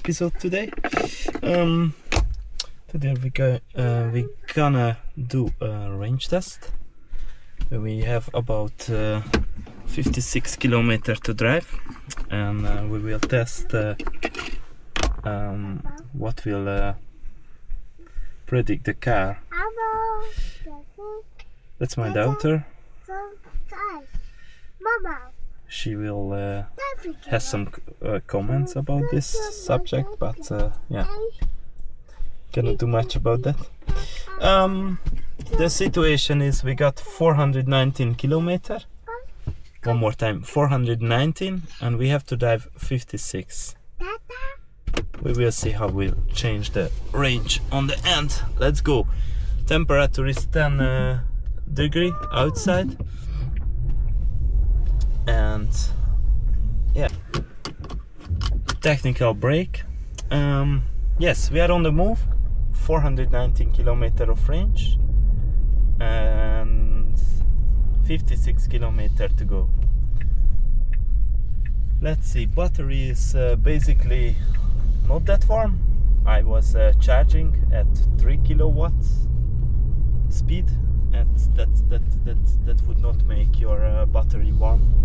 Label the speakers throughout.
Speaker 1: episode today. Today we're gonna do a range test. We have about 56 kilometers to drive, and we will test what will predict the car. That's my daughter. She will has some comments about this subject, but yeah, cannot do much about that. The situation is we got 419 kilometers. One more time, 419, and we have to drive 56. We will see how we'll change the range on the end. Let's go. Temperature is 10 degrees outside. And yeah, technical break. Yes, we are on the move. 419 kilometers of range and 56 kilometers to go. Let's see, battery is basically not that warm. I was charging at 3 kilowatts speed, and that would not make your battery warm.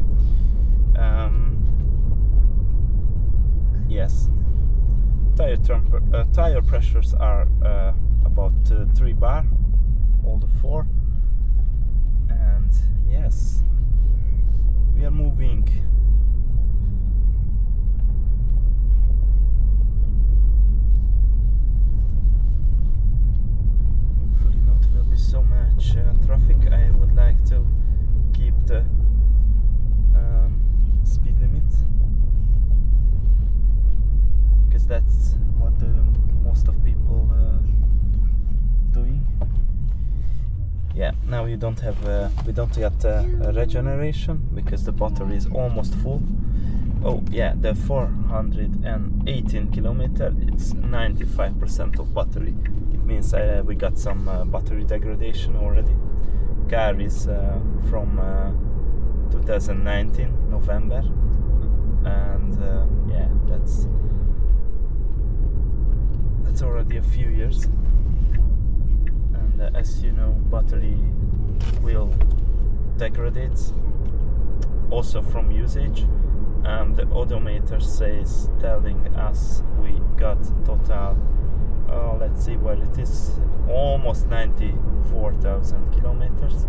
Speaker 1: Yes, tire pressures are about 3 bar, all the 4, and yes, we are moving. Hopefully not will be so much traffic. I would like to keep the speed limit, because that's what most of people doing. Yeah, now you don't have we don't get regeneration because the battery is almost full. Oh yeah, the 418 kilometers, it's 95% of battery. It means we got some battery degradation already. Car is from 2019 November, and yeah, that's already a few years. And as you know, battery will degrade also from usage. The odometer says, telling us we got total, let's see what it is, almost 94,000 kilometers.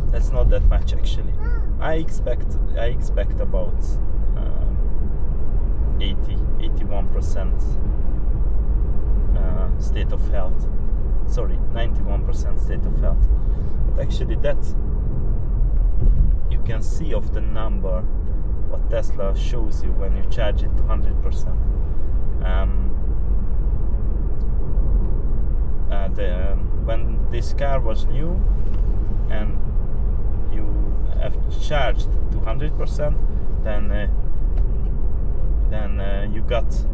Speaker 1: That's not that much actually. I expect about 81% state of health. Sorry, 91% state of health. But actually that you can see of the number what Tesla shows you when you charge it to 100%. When this car was new and you have charged to 100%, then you got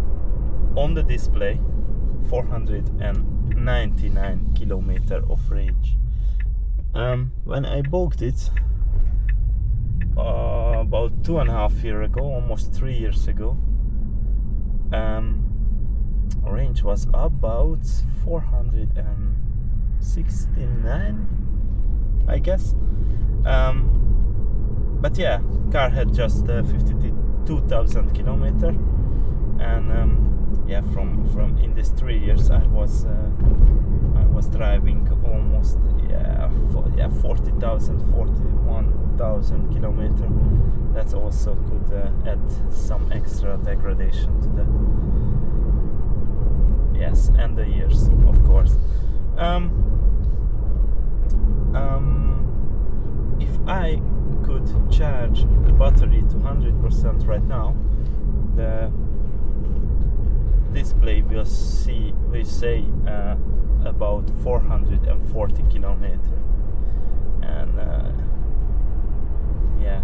Speaker 1: on the display 499 kilometers of range. When I bought it about 2.5 years ago, almost 3 years ago, range was about 469, I guess. But yeah, car had just 52,000 kilometers, and yeah, from in these 3 years I was driving almost 40,000, 41,000 kilometers. That also could add some extra degradation to the, yes, and the years, of course. If I could charge the battery to 100% right now, the display will say about 440 kilometers, and yeah,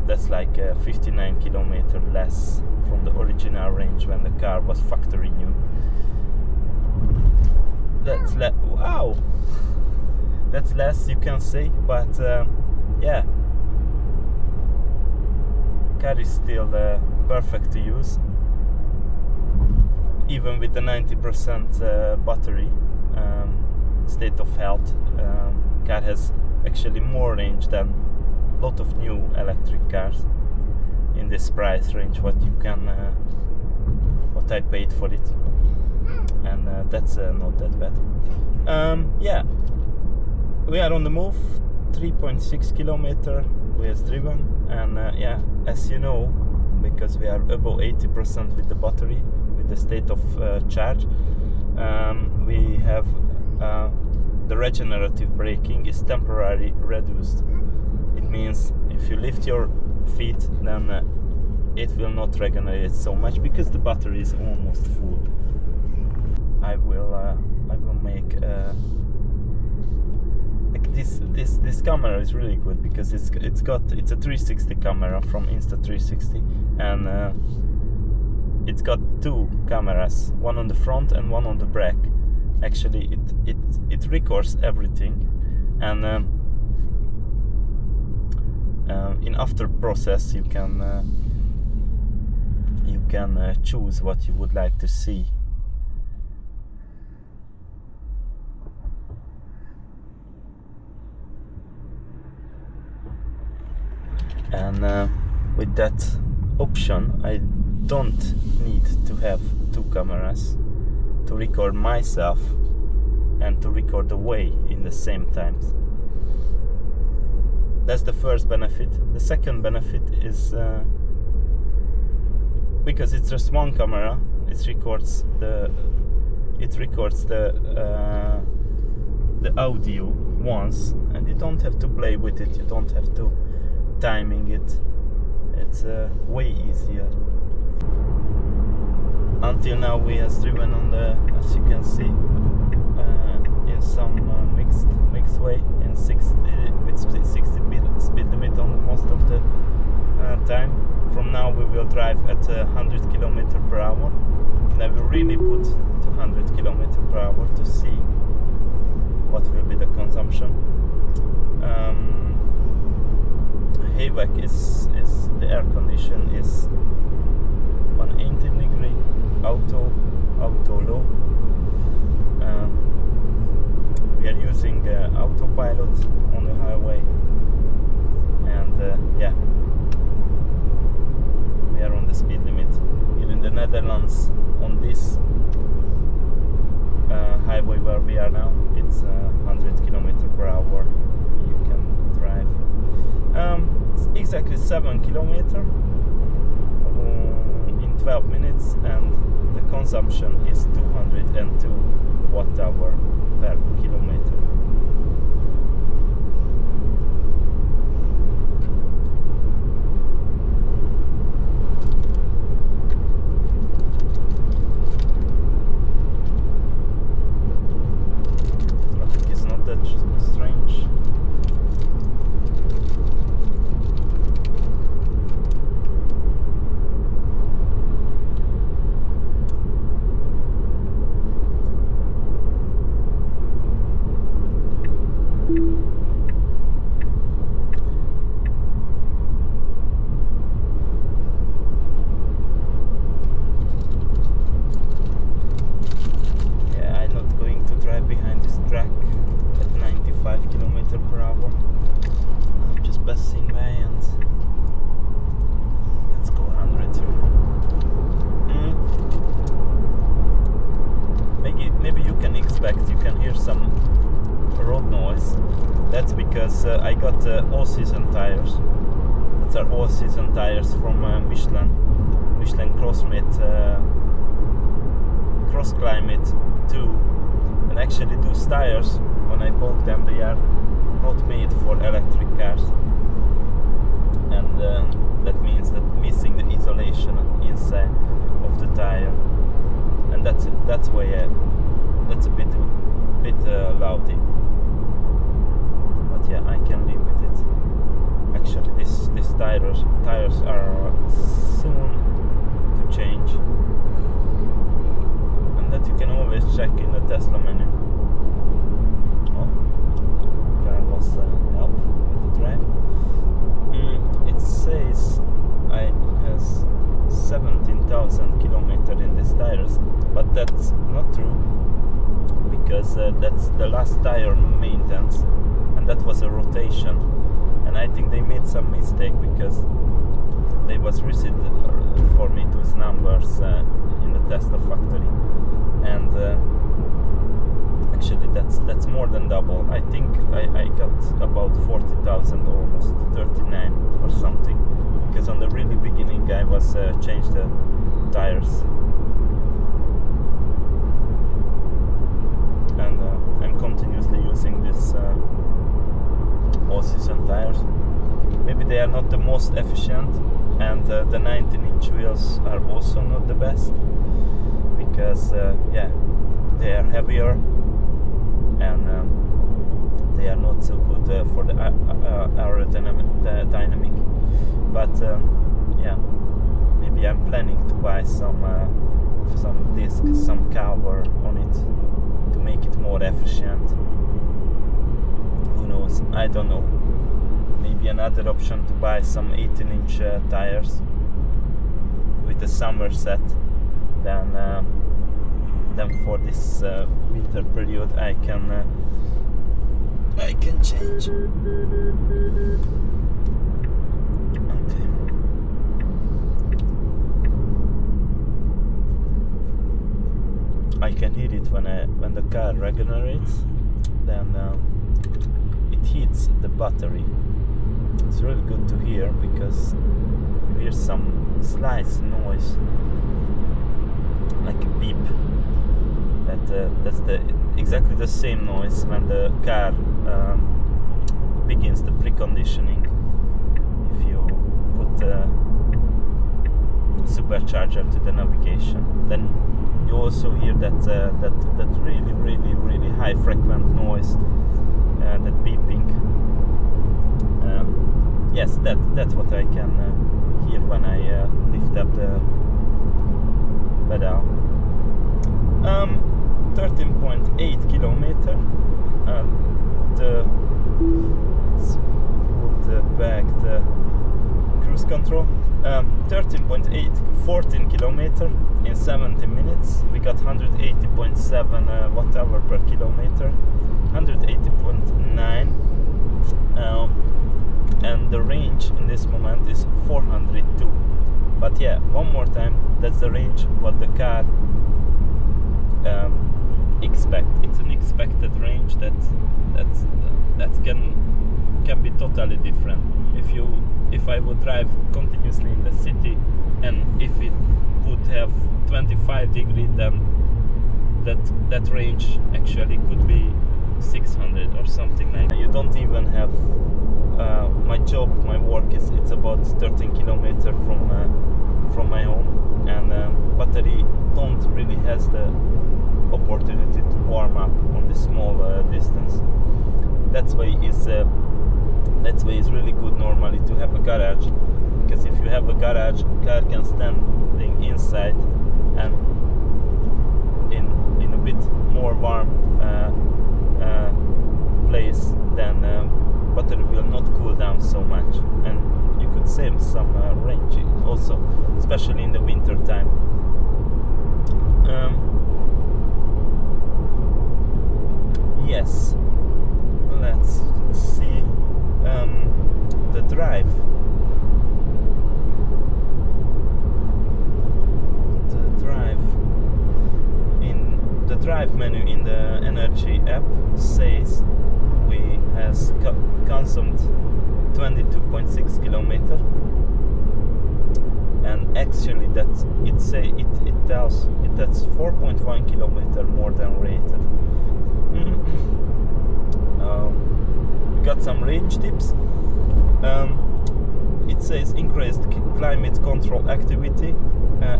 Speaker 1: that's like 59 kilometers less from the original range when the car was factory new. That's wow, that's less, you can say, but yeah, car is still perfect to use, even with the 90% battery state of health. Car has actually more range than a lot of new electric cars in this price range. What I paid for it, and that's not that bad. Yeah, we are on the move. 3.6 kilometer we have driven, and yeah, as you know, because we are above 80% with the battery, with the state of charge, we have the regenerative braking is temporarily reduced. It means if you lift your feet, then it will not regenerate so much because the battery is almost full. I will make like this camera is really good because it's a 360 camera from Insta360, and it's got two cameras, one on the front and one on the back. Actually, it records everything, and in after process you can choose what you would like to see. And with that option, I don't need to have two cameras to record myself and to record the way in the same time. That's the first benefit. The second benefit is because it's just one camera, it records the audio once, and you don't have to play with it. You don't have to timing it. It's way easier. Until now we have driven on the, as you can see, in some mixed way, in 60 speed limit on most of the time. From now we will drive at 100 km per hour, and I will really put 200 km per hour to see what will be the consumption. HVAC is the air condition is 180 degree, auto low. We are using autopilot on the highway, and yeah, we are on the speed limit. Here in the Netherlands, on this highway where we are now, it's 100 km per hour you can drive. It's exactly 7 km in 12 minutes, and the consumption is 202 watt-hour per kilometer. Traffic is not that strange. Behind this track at 95 km per hour. I'm just passing by, and let's go 100. Maybe you can hear some road noise. That's because I got all-season tires. Those are all-season tires from Michelin Cross Climate 2. And actually those tires, when I bought them, they are not made for electric cars, and that means that missing the isolation inside of the tire, and that's why that's a bit loudy, but yeah, I can live with it. Actually these tires are soon to change, that you can always check in the Tesla menu. Oh, car was help with the drive. It says I last tire maintenance, and that was a rotation, and I think they made some mistake because they was received for me those numbers in the Tesla factory, and actually that's more than double. I think I got about 40,000, almost 39 or something, because on the really beginning I was changed the tires, and I'm continuously using this all-season tires. Maybe they are not the most efficient, and the 19-inch wheels are also not the best, because yeah, they are heavier, and they are not so good for the aerodynamic. But yeah, maybe I'm planning to buy some disc, some cover on it to make it more efficient. Who knows? I don't know. Maybe another option to buy some 18-inch tires with a summer set. Then for this winter period I can change. Okay. I can hear it when the car regenerates. Then it heats the battery. It's really good to hear, because you hear some slight noise, like a beep. That's exactly the same noise when the car begins the preconditioning. If you put a supercharger to the navigation, then you also hear that really high frequent noise, that beeping. Yes, that's what I can hear when I lift up the pedal. 13.8 kilometer. Let's put back the cruise control. 14 kilometer in 70 minutes. We got 180.7 watt-hour per kilometer, 180.9. And the range in this moment is 402. But yeah, one more time, that's the range what the car expect. It's an expected range that can be totally different. If I would drive continuously in the city, and if it would have 25 degrees, then that range actually could be 600 or something like that. You don't even have my job, my work it's about 13 kilometers from my home, and battery don't really has the opportunity to warm up on this small distance. That's why it's really good normally to have a garage, because if you have a garage, car can stand inside, and in a bit more warm place, then battery will not cool down so much, and you could save some range also, especially in the winter time. Yes, let's see the drive. The drive menu in the energy app says we has consumed 22.6 kilometer, and actually it tells it that's 4.1 kilometer more than rated. We got some range tips. It says increased climate control activity,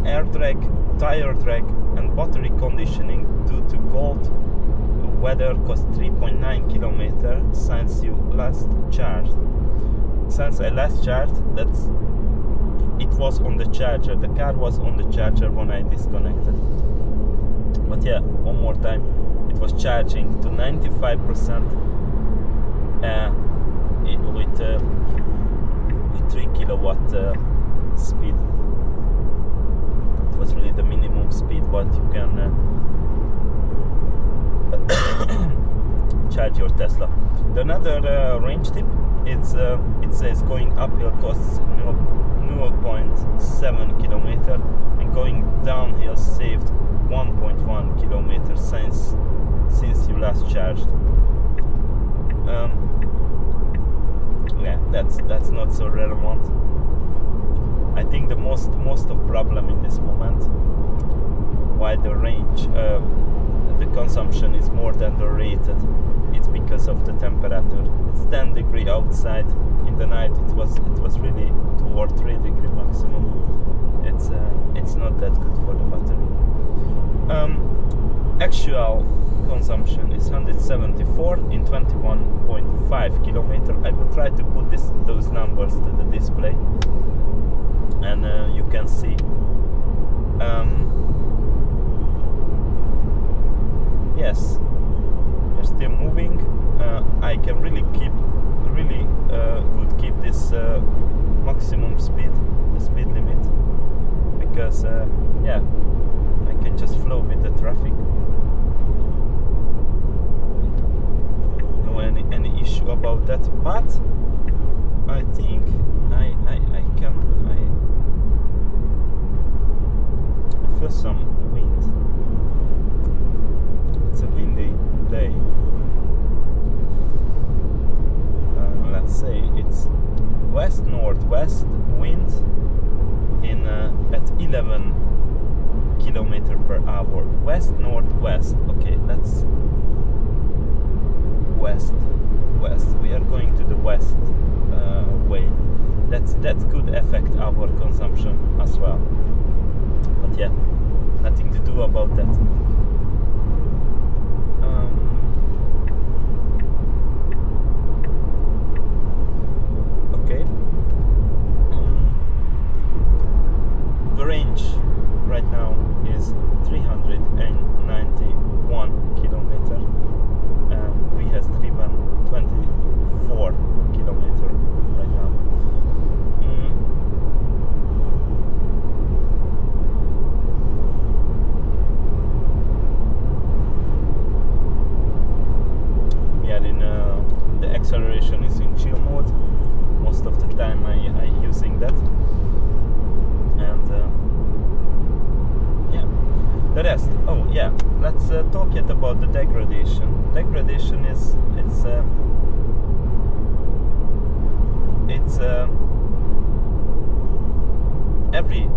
Speaker 1: air drag, tire drag, and battery conditioning due to cold weather cost 3.9 kilometer since you last charged. Since I last charged, it was on the charger. The car was on the charger when I disconnected. But yeah, one more time, it was charging to 95% with 3 kilowatt speed. It was really the minimum speed what you can charge your Tesla. The another range tip, it says going uphill costs 0.7 kilometer, and going downhill saved 1.1 kilometer since you last charged. Yeah, that's not so relevant. I think the most of problem in this moment, why the range, the consumption is more than the rated, it's because of the temperature. It's 10 degrees outside. In the night it was really 2 or 3 degree maximum. It's not that good for the battery. Actual consumption is 174 in 21.5 kilometer. I will try to put those numbers to the display, and you can see. Yes, we're still moving. I can really keep this maximum speed, the speed limit, because yeah, I can just flow with the traffic. No any issue about that. But I think I feel some wind. It's a windy day. Let's say it's west-northwest wind in at 11 kilometer per hour. West-northwest. Okay, that's west. We are going to the west way. That could affect our consumption as well. But yeah, nothing to do about that. Okay. The range right now is 391 kilometer. We have driven 24 kilometer right now. The acceleration is in chill mode. Most of the time I using that, and yeah, the rest. Oh yeah, let's talk yet about the degradation. Degradation is every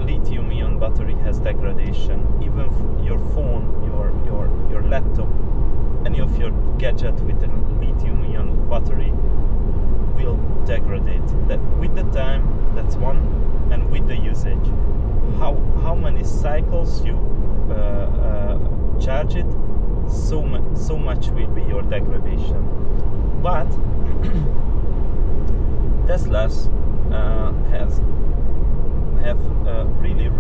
Speaker 1: lithium-ion battery has degradation. Even your phone, your laptop, any of your gadget with a lithium-ion battery will degrade. That with the time, that's one, and with the usage, how many cycles you charge it, so much will be your degradation. But Teslas have a really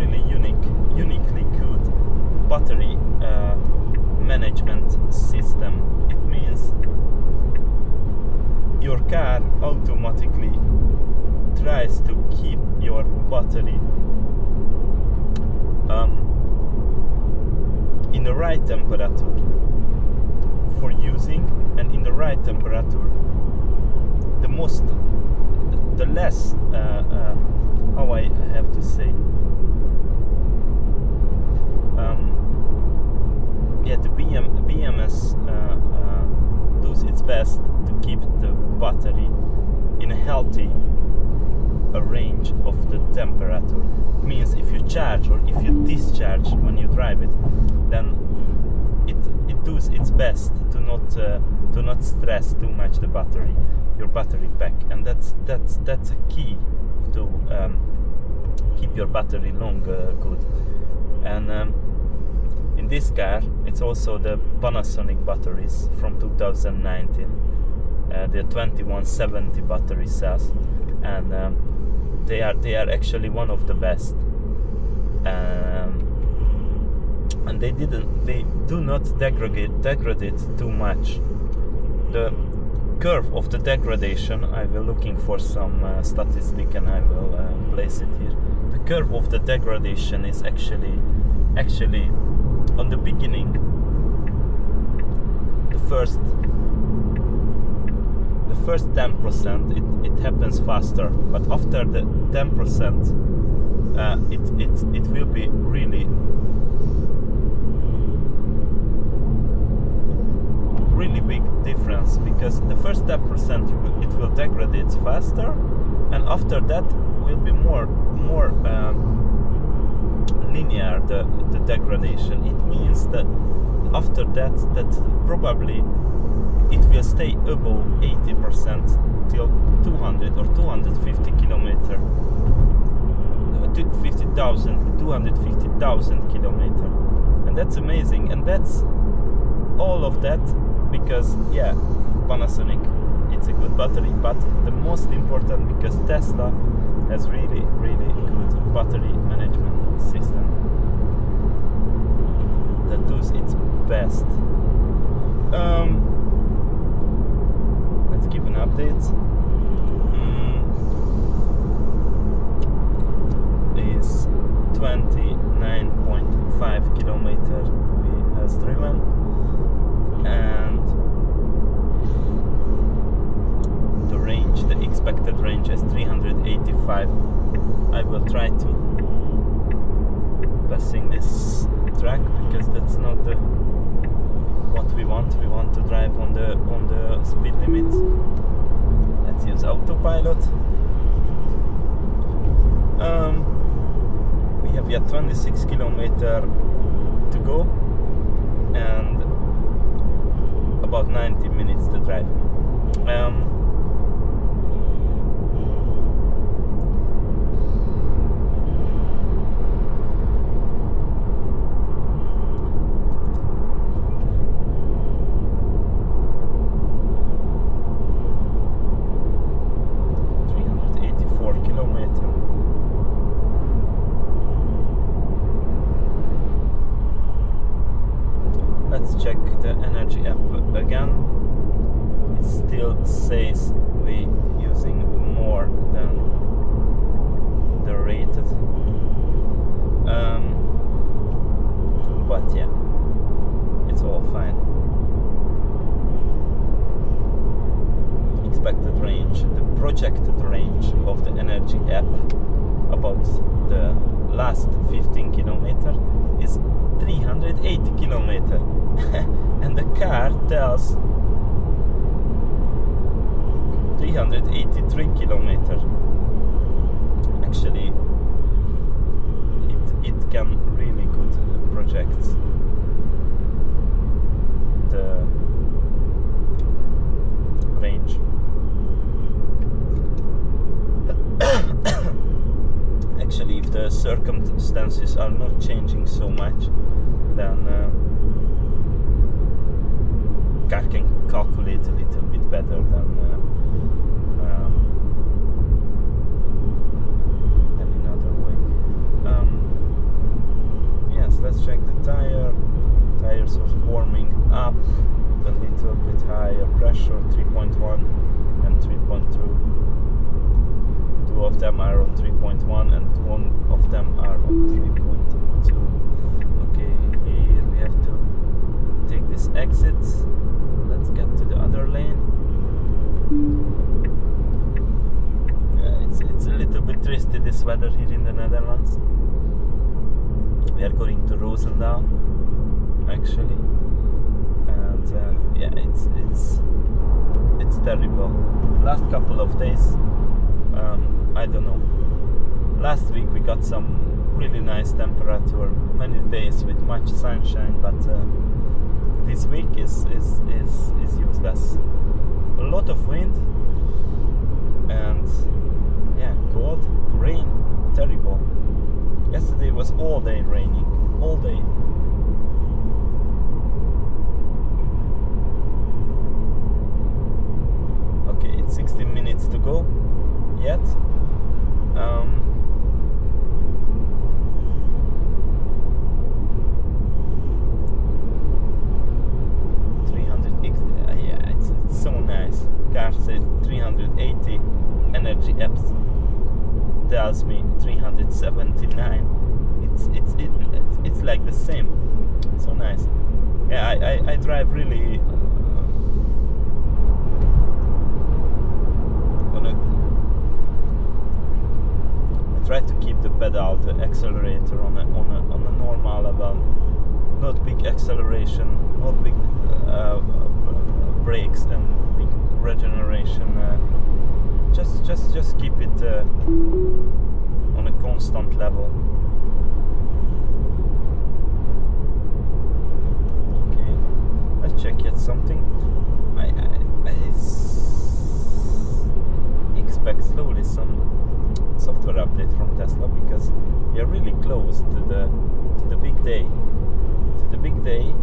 Speaker 1: uniquely good battery management system. It means your car automatically tries to keep your battery in the right temperature for using, and in the right temperature, the less how I have to say, yeah, the BMS does its best to keep the battery in a healthy range of the temperature. It means if you charge or if you discharge when you drive it, then it does its best to not stress too much the battery, your battery pack, and that's a key to keep your battery long good. And in this car, it's also the Panasonic batteries from 2019, the 2170 battery cells, and they are actually one of the best. And they do not degrade too much. The curve of the degradation, I will looking for some statistic and I will place it here. The curve of the degradation is actually on the beginning. The first 10% it happens faster, but after the 10% it will be really big difference, because the first 10% it will degrade faster, and after that will be more linear the degradation. It means that after that probably it will stay above 80% till 200 or 250 kilometer, 250,000 kilometer, and that's amazing. And that's all of that because Panasonic, it's a good battery, but the most important because Tesla has really good battery management system that does its best. Let's give an update. Is 29.5 kilometer we has driven, and the range, the expected range is 385. I will try to passing this track because that's not the what we want. We want to drive on the speed limit. Let's use autopilot. We have yet 26 kilometer to go and about 90 minutes to drive. 384 kilometers. Let's check the energy app again. It still says we using more than the rated, but yeah, it's all fine. Expected range, the projected range of the energy app about the last 15 kilometers is 380 kilometers. And the car tells 383 kilometers. Actually, it can really good project the range. Actually, if the circumstances are not changing so much, then car can calculate a little bit better than another way. Yes, let's check the tire. Tires are warming up a little bit higher pressure, 3.1 and 3.2. Two of them are on 3.1 and one of them are on 3.2. Okay, here we have to take this exit. Let's get to the other lane. It's a little bit twisty, this weather here in the Netherlands. We are going to Roosendaal, actually, and it's terrible. Last couple of days, I don't know. Last week we got some really nice temperature, many days with much sunshine, but this week is useless. A lot of wind and cold, rain, terrible. Yesterday was all day raining, all day. Okay, it's 16 minutes to go yet. 300, it's so nice. Car says 380, energy apps tells me 379. It's like the same. So nice. Yeah, I drive really accelerator on a normal level, not big acceleration, not big brakes and big regeneration. Just keep it on a constant level. Okay, let's check yet something. I expect slowly some software update from Tesla, because we are really close to the big day. To the big day.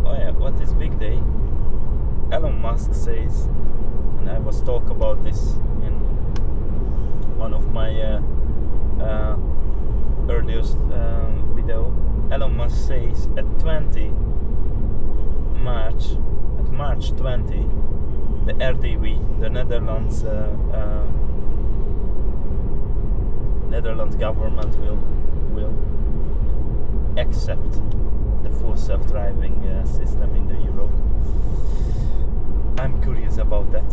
Speaker 1: Oh yeah, what is big day? Elon Musk says, and I was talk about this in one of my earliest video. Elon Musk says at March 20, the RDW, the Netherlands government will accept the full self-driving system in the Europe. I'm curious about that.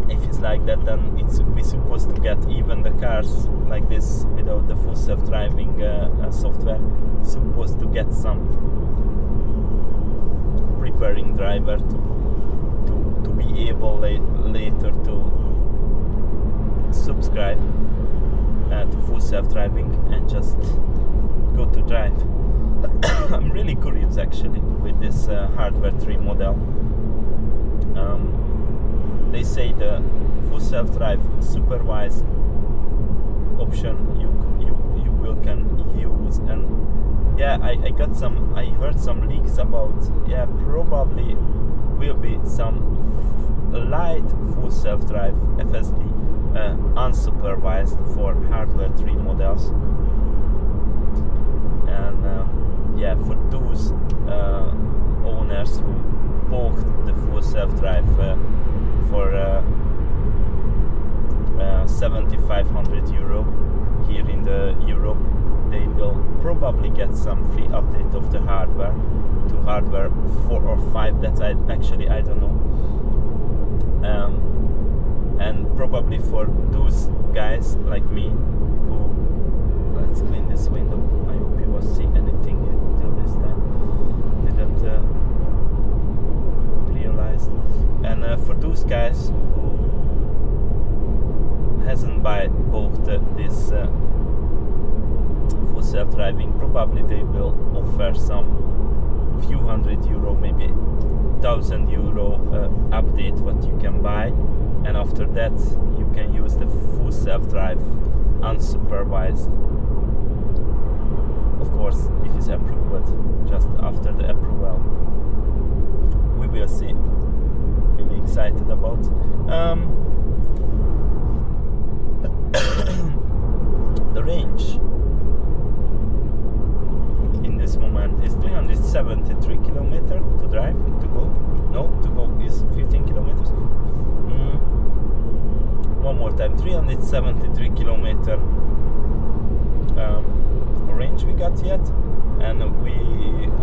Speaker 1: If it's like that, then we're supposed to get even the cars like this without the full self-driving software, supposed to get some preparing driver to be able later to subscribe to full self-driving and just go to drive. I'm really curious actually with this hardware 3 model. They say the full self-drive supervised option you will can use, and yeah, I heard some leaks about, yeah, probably will be some light full self-drive FSD unsupervised for hardware 3 models, and yeah, for those owners who bought the full self-drive for 7,500 euro here in the Europe, they will probably get some free update of the hardware to hardware 4 or 5. That I don't know. And probably for those guys like me who, let's clean this window. I hope you will see anything till this time. Didn't realize. And for those guys who hasn't bought this full self-driving, probably they will offer some few hundred euro, maybe 1,000 euro update what you can buy, and after that you can use the full self-drive unsupervised, of course if it's approved. Just after the approval we will see. Really excited about. The range in this moment is 373 kilometers to drive, to go is 15 kilometers. One more time, 373 kilometer range we got yet, and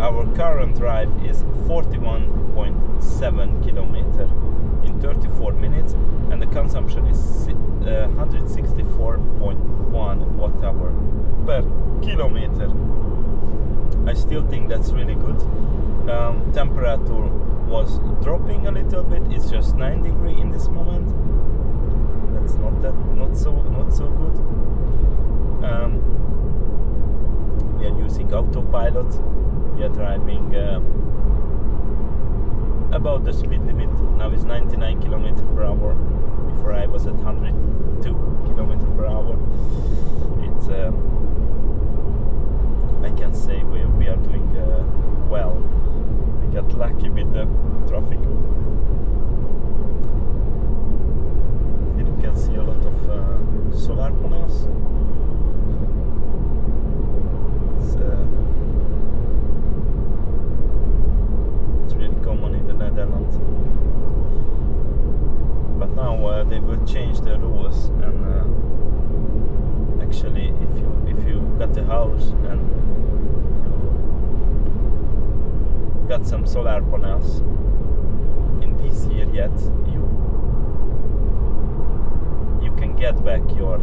Speaker 1: our current drive is 41.7 kilometers in 34 minutes, and the consumption is 164.1 watt-hour per kilometer. I still think that's really good. Temperature was dropping a little bit. It's just 9 degrees in this moment. That's not so good. We are using autopilot. We are driving about the speed limit. Now it's 99 km per hour. Before I was at 102 km per hour. It's I can say we are doing well. We got lucky with the traffic. Here you can see a lot of solar panels. It's really common in the Netherlands. But now they will change the rules, and actually if you got a house and you got some solar panels in this year yet, you can get back your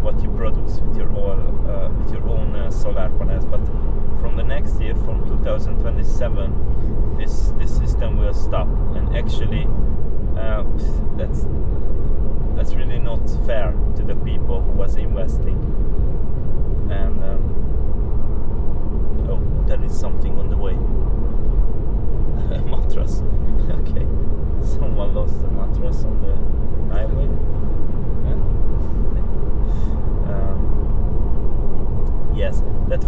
Speaker 1: what you produce with your own solar panels. But from the next year, from 2027, this system will stop, and actually that's really not fair to the people who was investing. And oh, there is something on the way. A mattress. Okay, someone lost a mattress on the highway. Yes, that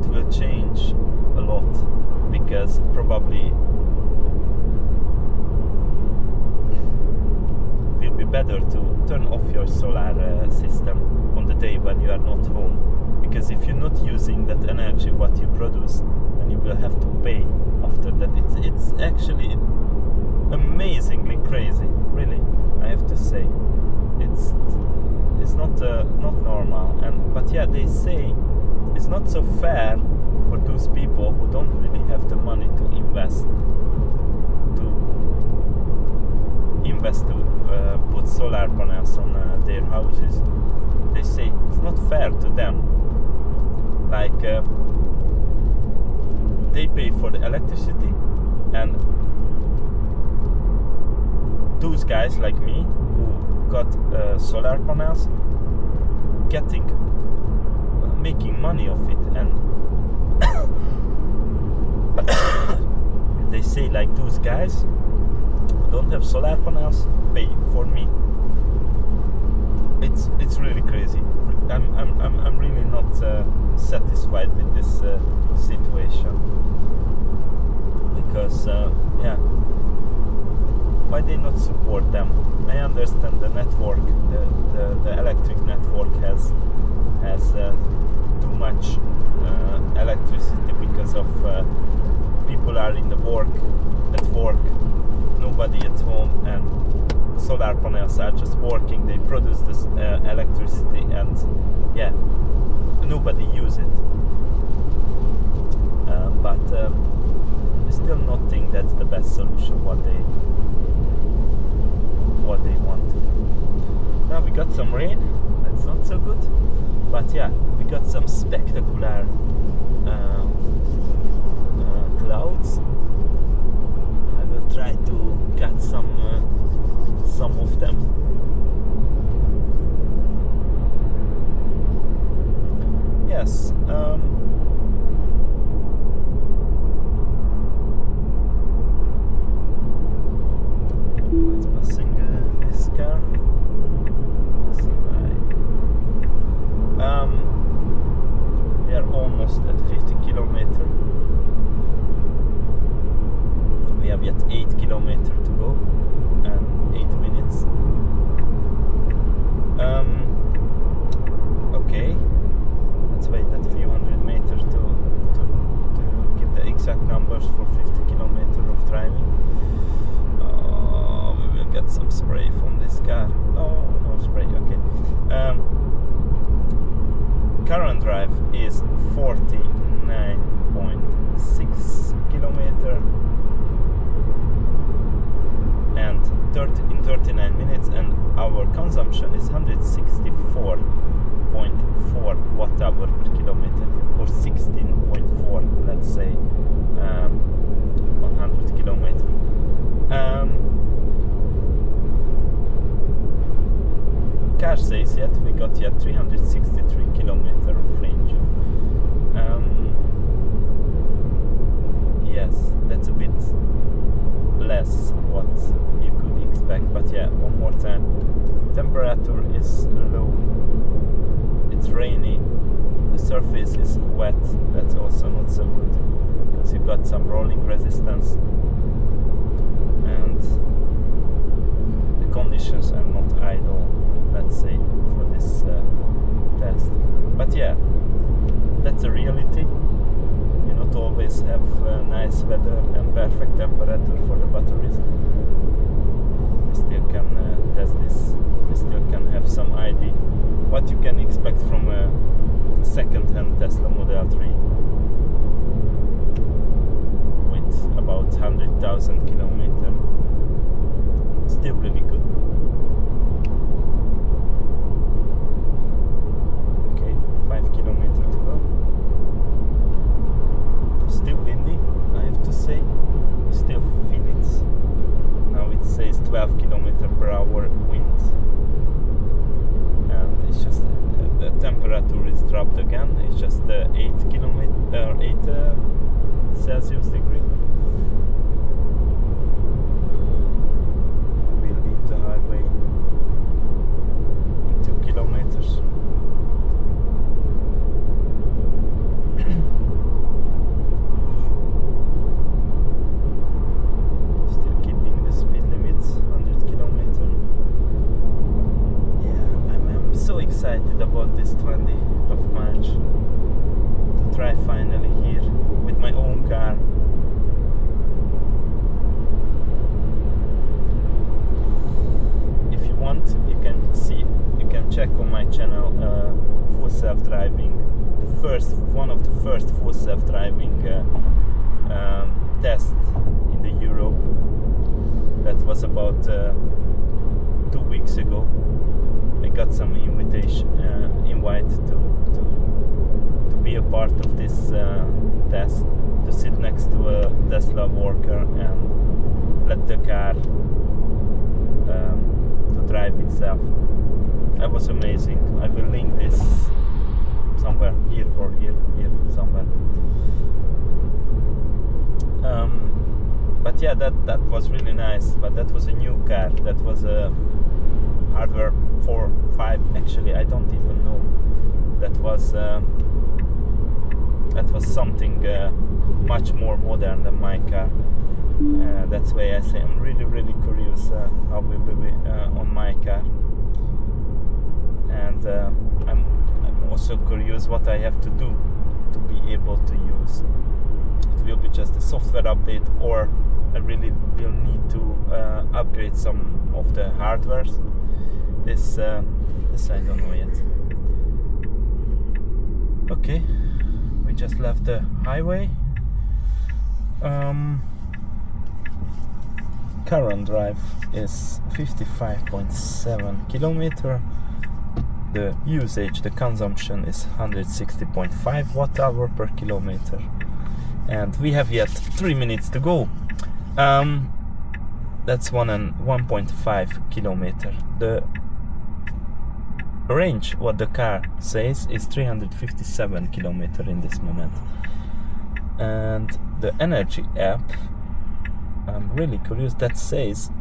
Speaker 1: will change a lot, because probably it will be better to turn off your solar system on the day when you are not home, because if you're not using that energy what you produce, then you will have to pay after that. It's actually amazingly crazy, really, I have to say. It's not normal, but yeah, they say it's not so fair for those people who don't really have the money to invest to put solar panels on their houses. They say it's not fair to them. Like they pay for the electricity, and those guys like me who got solar panels making money of it, and they say like those guys who don't have solar panels pay for me. It's really crazy. I'm really not satisfied with this situation, because yeah, why they not support them? I understand the network, the electric network has too much electricity because of people are at work, nobody at home, and solar panels are just working. They produce this electricity, and yeah, nobody use it. But I still not think that's the best solution. What they want. Now we got some rain. That's not so good. But yeah, we got some spectacular clouds. I will try to get some of them. Yes. It's passing this car. We are almost at 50 kilometers. We have yet 8 kilometers to go, and 8 minutes. Okay, let's wait that few hundred meters to give the exact numbers for 50 kilometers of driving. We will get some spray from this car. No spray. Okay. Current drive is 49.6 kilometers and in 39 minutes, and our consumption is 164.4 watt-hour per kilometer, or 16.4, let's say, 100 kilometers. Car says yet we got 363 kilometers of range. Yes, that's a bit less what you could expect, but yeah, one more time. Temperature is low, it's rainy, the surface is wet. That's also not so good, because you got some rolling resistance, and the conditions are not ideal, let's say, for this test. But yeah, that's a reality. You not always have nice weather and perfect temperature for the batteries. We still can test this. We still can have some idea what you can expect from a second-hand Tesla Model 3 with about 100,000 kilometers. Still really good. 12 km/h wind, and it's just the temperature is dropped again. It's just 8 Celsius degree. We'll leave the highway in 2 kilometers. Still keeping the speed limit 100 km. Yeah, I'm so excited about this 20th of March to try finally here with my own car. If you want, you can check on my channel full self-driving, one of the first full self-driving tests in the Europe. That was about 2 weeks ago. I got some invite to be a part of this test, to sit next to a Tesla worker and let the car to drive itself. That was amazing. I will link this somewhere here or here somewhere. But yeah, that was really nice. But that was a new car. That was a hardware 4, 5. Actually, I don't even know. That was something much more modern than my car. That's why I say I'm really curious how we will be on my car, and I'm also curious what I have to do to be able to use. It will be just a software update, or I really will need to upgrade some of the hardwares. This I don't know yet. Okay, we just left the highway. Current drive is 55.7 km. The usage, the consumption is 160.5 watt-hour per kilometer, and we have yet 3 minutes to go. That's 1.5 kilometer. The range, what the car says, is 357 kilometer in this moment, and the energy app, I'm really curious, that says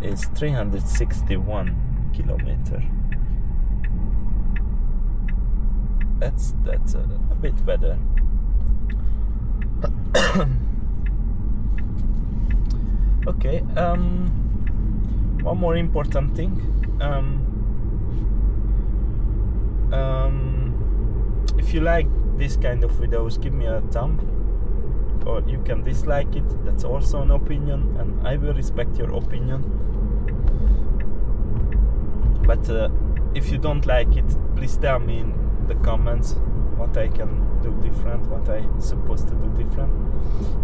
Speaker 1: is 361 kilometer. That's a bit better. Okay, one more important thing. If you like this kind of videos, give me a thumb, or you can dislike it. That's also an opinion, and I will respect your opinion. But if you don't like it, please tell me in the comments what I can do different, what I'm supposed to do different.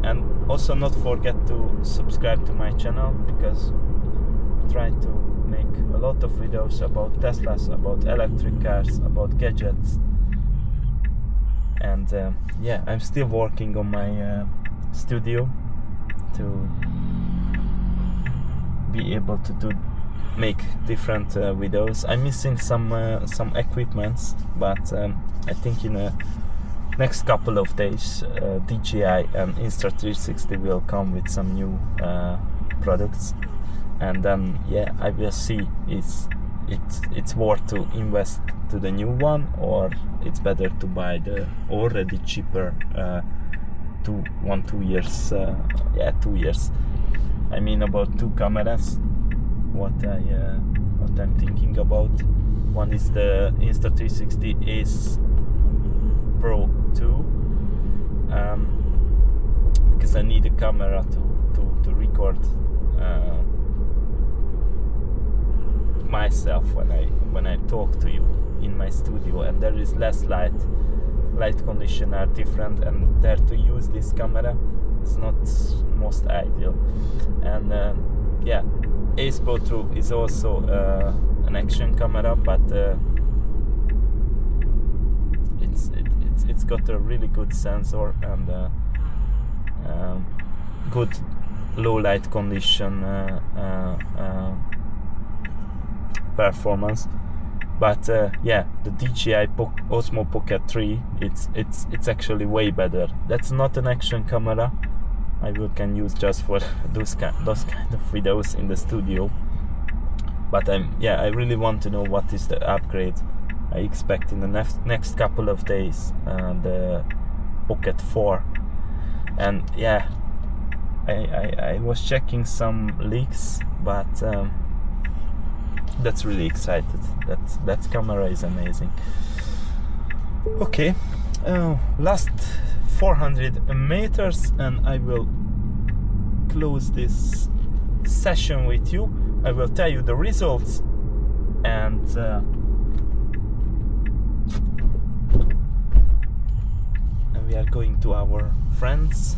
Speaker 1: And also not forget to subscribe to my channel, because I try to make a lot of videos about Teslas, about electric cars, about gadgets. And yeah, I'm still working on my studio to be able to make different videos. I'm missing some equipments, but I think in the next couple of days DJI and Insta360 will come with some new products, and then yeah, I will see it's worth to invest to the new one, or it's better to buy the already cheaper 2 years. Yeah, 2 years. I mean about 2 cameras. What I'm thinking about. One is the Insta360 Ace Pro 2, because I need a camera to record myself when I talk to you in my studio, and there is less light conditions are different, and there to use this camera is not most ideal. And yeah, Ace Pro 2 is also an action camera, but it's got a really good sensor and good low light condition performance. But yeah, the DJI Osmo Pocket 3, it's actually way better. That's not an action camera. I can use just for those kind of videos in the studio. But I really want to know what is the upgrade I expect in the next couple of days. The Pocket 4, and yeah, I was checking some leaks, but that's really excited. That camera is amazing. Okay, last 400 meters and I will close this session with you. I will tell you the results, and we are going to our friends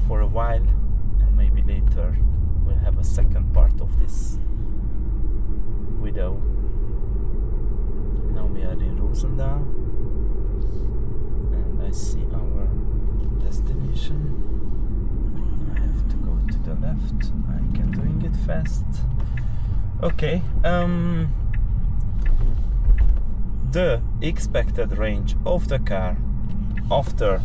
Speaker 1: for a while, and maybe later we'll have a second part of this video. Now we are in Roosendaal and I see our destination. I have to go to the left. I can doing it fast. Okay, the expected range of the car after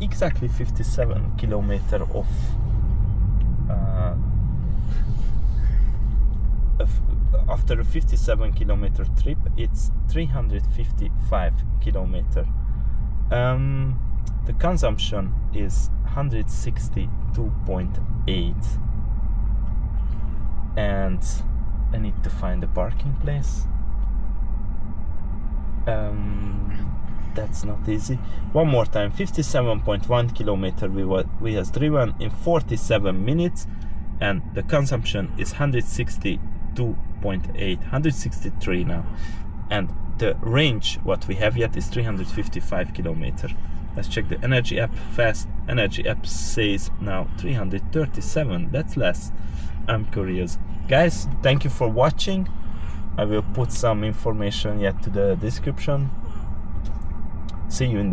Speaker 1: exactly 57 kilometer of after a 57 kilometer trip, it's 355 kilometer. The consumption is 162.8, and I need to find a parking place. That's not easy. One more time, 57.1 kilometer we has driven in 47 minutes, and the consumption is 162.8, 163 now, and the range what we have yet is 355 kilometer. Let's check the energy app fast. Energy app says now 337. That's less. I'm curious, guys. Thank you for watching. I will put some information yet to the description. See you in the